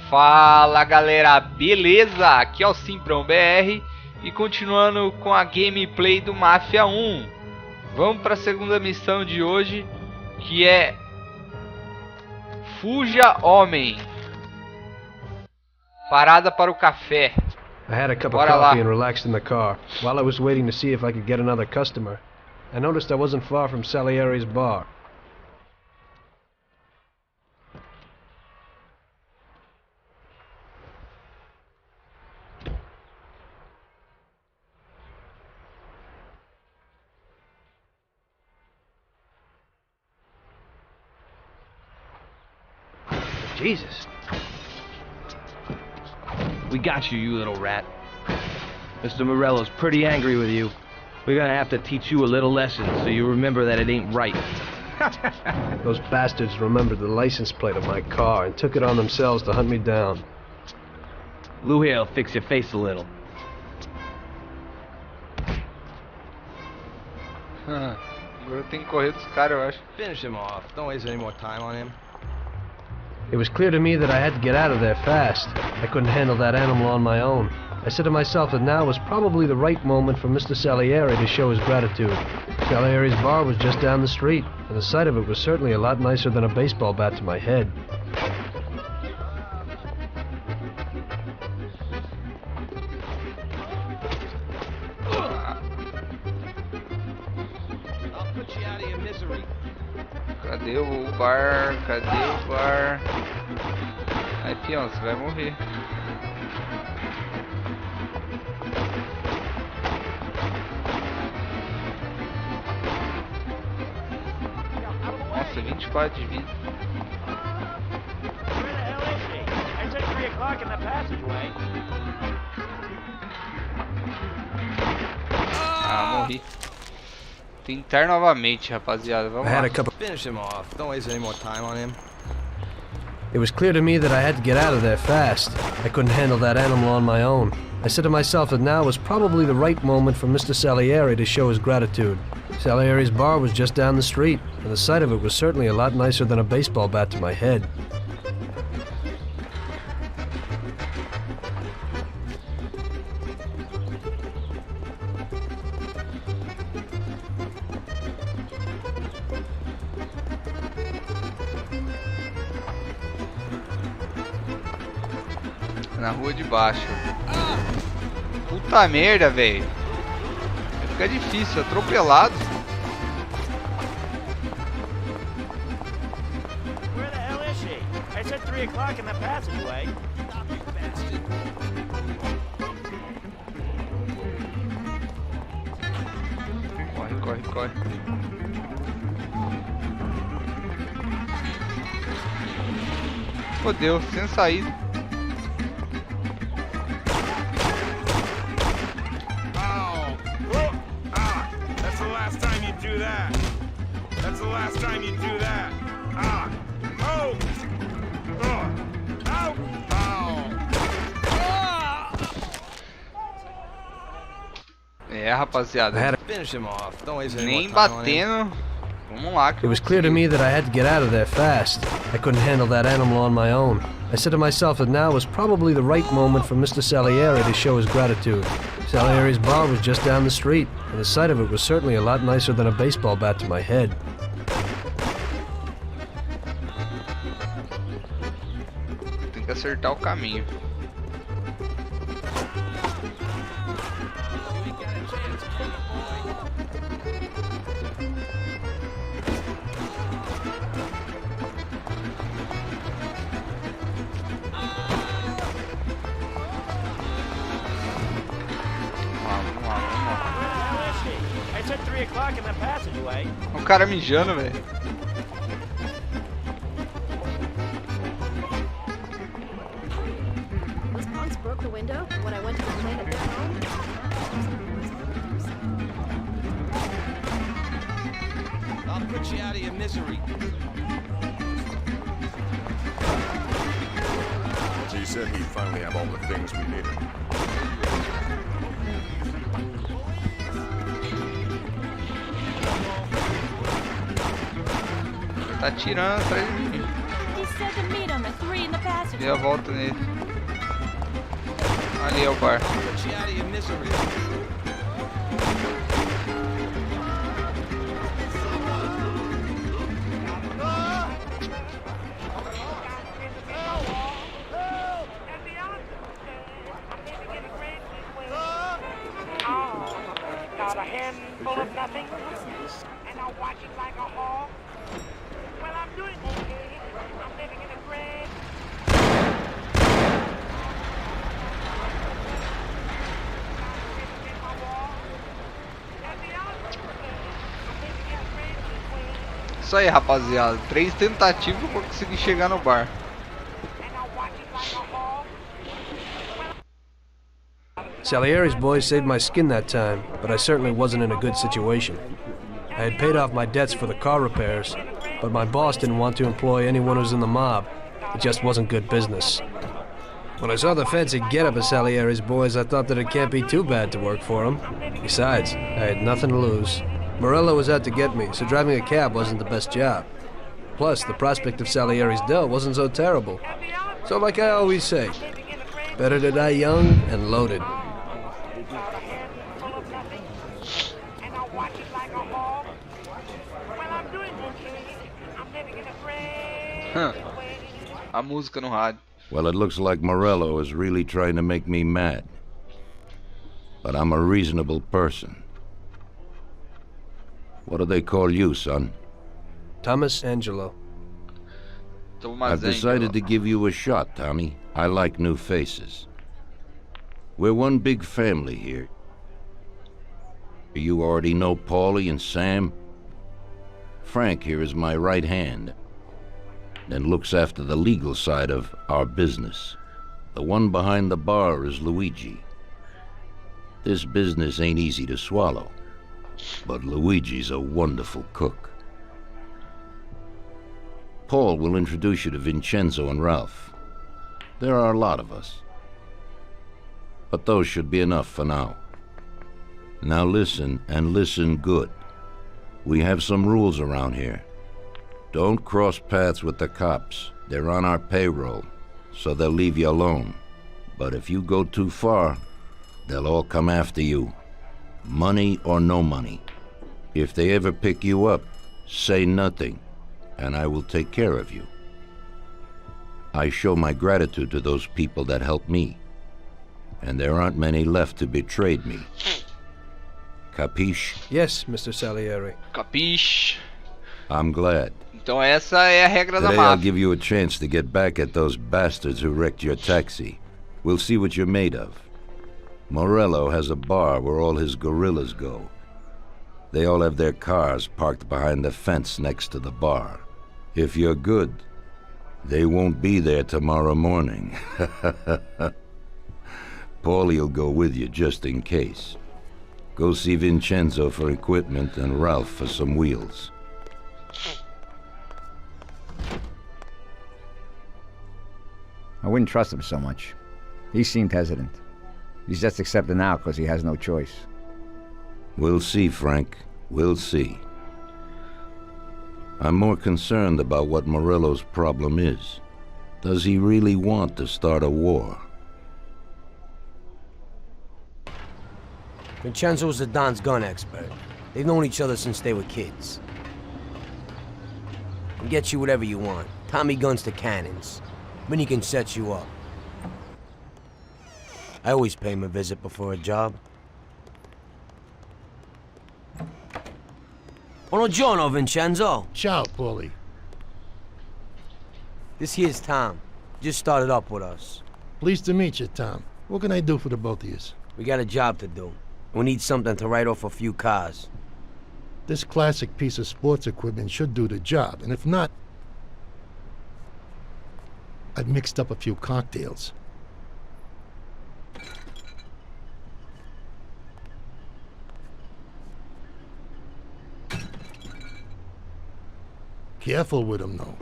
Fala galera, beleza? Aqui é o Simprão BR e continuando com a gameplay do Mafia 1. Vamos para a segunda missão de hoje, que é Fuja, Homem. Parada para o café. I had a cup of coffee and relaxed in the car. While I was waiting to see if I could get another customer, I noticed I wasn't far from Salieri's bar. Jesus. We got you, you little rat. Mr. Morello's pretty angry with you. We're gonna have to teach you a little lesson so you remember that it ain't right. Those bastards remembered the license plate of my car and took it on themselves to hunt me down. Lou here'll fix your face a little. Agora tem que correr dos caras, eu acho. Finish him off. Don't waste any more time on him. It was clear to me that I had to get out of there fast. I couldn't handle that animal on my own. I said to myself that now was probably the right moment for Mr. Salieri to show his gratitude. Salieri's bar was just down the street, and the sight of it was certainly a lot nicer than a baseball bat to my head. I'll put you out of your misery. Cadê o bar? Cadê o bar? Aí, peão, você vai morrer. Nossa, 24 de vida. Ah, morri. Tentar novamente, rapaziada. Vamos lá. Finish him off. Don't waste any more time on him. It was clear to me that I had to get out of there fast. I couldn't handle that animal on my own. I said to myself that now was probably the right moment for Mr. Salieri to show his gratitude. Salieri's bar was just down the street, and the sight of it was certainly a lot nicer than a baseball bat to my head. Na rua de baixo. Puta merda, velho. Fica difícil, atropelado. Where the hell is she? I said 3 o'clock in the passageway. Corre, corre, corre. Fodeu, sem saída. That's the last time you do that. Ah! Oh! Oh! É, rapaziada. Finish him off. Don't waste any Nem more time on him. batendo. Vamos lá. It was clear to me that I had to get out of there fast. I couldn't handle that animal on my own. I said to myself that now was probably the right moment for Mr. Salieri to show his gratitude. Salieri's bar was just down the street, and the sight of it was certainly a lot nicer than a baseball bat to my head. Tem que acertar o caminho. I said 3 o'clock in the passageway. O cara mijando, velho. Those punks broke the window when I went to the plant at their home. I'll put you out of your misery. He said he'd finally have all the things we needed. Tá atirando atrás de mim. He said to meet him at 3 in the passage. Dê a volta nele. Ali é o bar. Got a handful of nothing, and I watch it like a hawk. Well, I'm doing okay. I'm living in a great. Isso aí, rapaziada. 3 tentativas pra conseguir chegar no bar. Salieri's boys saved my skin that time, but I certainly wasn't in a good situation. I had paid off my debts for the car repairs, but my boss didn't want to employ anyone who's in the mob. It just wasn't good business. When I saw the fancy getup of Salieri's boys, I thought that it can't be too bad to work for them. Besides, I had nothing to lose. Morello was out to get me, so driving a cab wasn't the best job. Plus, the prospect of Salieri's dough wasn't so terrible. So like I always say, better to die young and loaded. A música no rádio. Well, it looks like Morello is really trying to make me mad. But I'm a reasonable person. What do they call you, son? Thomas Angelo. I've decided to give you a shot, Tommy. I like new faces. We're one big family here. You already know Paulie and Sam? Frank here is my right hand, and looks after the legal side of our business. The one behind the bar is Luigi. This business ain't easy to swallow, but Luigi's a wonderful cook. Paul will introduce you to Vincenzo and Ralph. There are a lot of us, but those should be enough for now. Now listen, and listen good. We have some rules around here. Don't cross paths with the cops. They're on our payroll, so they'll leave you alone. But if you go too far, they'll all come after you. Money or no money. If they ever pick you up, say nothing, and I will take care of you. I show my gratitude to those people that helped me, and there aren't many left who betrayed me. Capiche? Yes, Mr. Salieri. Capiche? I'm glad. Então essa é a regra da Today I'll máfia. give you a chance to get back at those bastards who wrecked your taxi. We'll see what you're made of. Morello has a bar where all his gorillas go. They all have their cars parked behind the fence next to the bar. If you're good, they won't be there tomorrow morning. Paulie'll go with you just in case. Go see Vincenzo for equipment and Ralph for some wheels. I wouldn't trust him so much. He seemed hesitant. He's just accepting now because he has no choice. We'll see, Frank. We'll see. I'm more concerned about what Morello's problem is. Does he really want to start a war? Vincenzo's the Don's gun expert. They've known each other since they were kids. Can get you whatever you want. Tommy guns to cannons. Then he can set you up. I always pay him a visit before a job. Buongiorno, Vincenzo. Ciao, Paulie. This here's Tom. Just started up with us. Pleased to meet you, Tom. What can I do for the both of you? We got a job to do. We need something to write off a few cars. This classic piece of sports equipment should do the job, and if not, I've mixed up a few cocktails. Careful with them, though.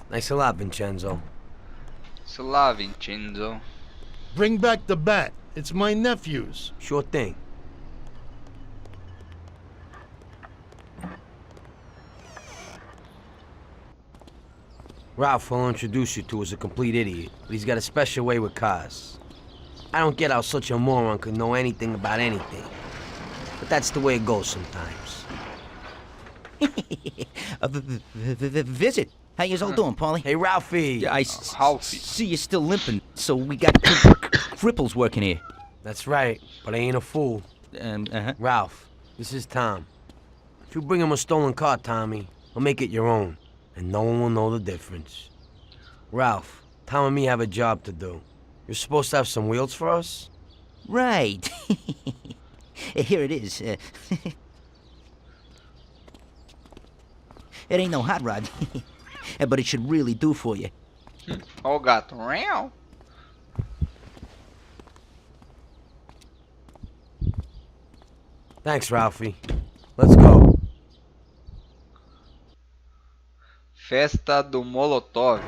Nice a lot, Vincenzo. Sei lá, Vincenzo. Bring back the bat. It's my nephew's. Sure thing. Ralph will introduce you to is a complete idiot, but he's got a special way with cars. I don't get how such a moron could know anything about anything. But that's the way it goes sometimes. Visit. How you all doing, Paulie? Hey, Ralphie. Yeah, Ralphie. See you're still limping, so we got cripples working here. That's right, but I ain't a fool. Ralph, this is Tom. If you bring him a stolen car, Tommy, I'll make it your own, and no one will know the difference. Ralph, Tom and me have a job to do. You're supposed to have some wheels for us? Right. Here it is. It ain't no hot rod, but it should really do for you. Ó o gato. Real. Thanks, Ralphie. Let's go. Festa do Molotov.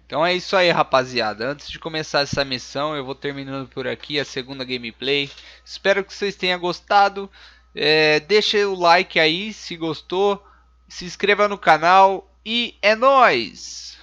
Então é isso aí, rapaziada. Antes de começar essa missão, eu vou terminando por aqui a segunda gameplay. Espero que vocês tenham gostado. Deixa o like aí se gostou. Se inscreva no canal. E é nóis!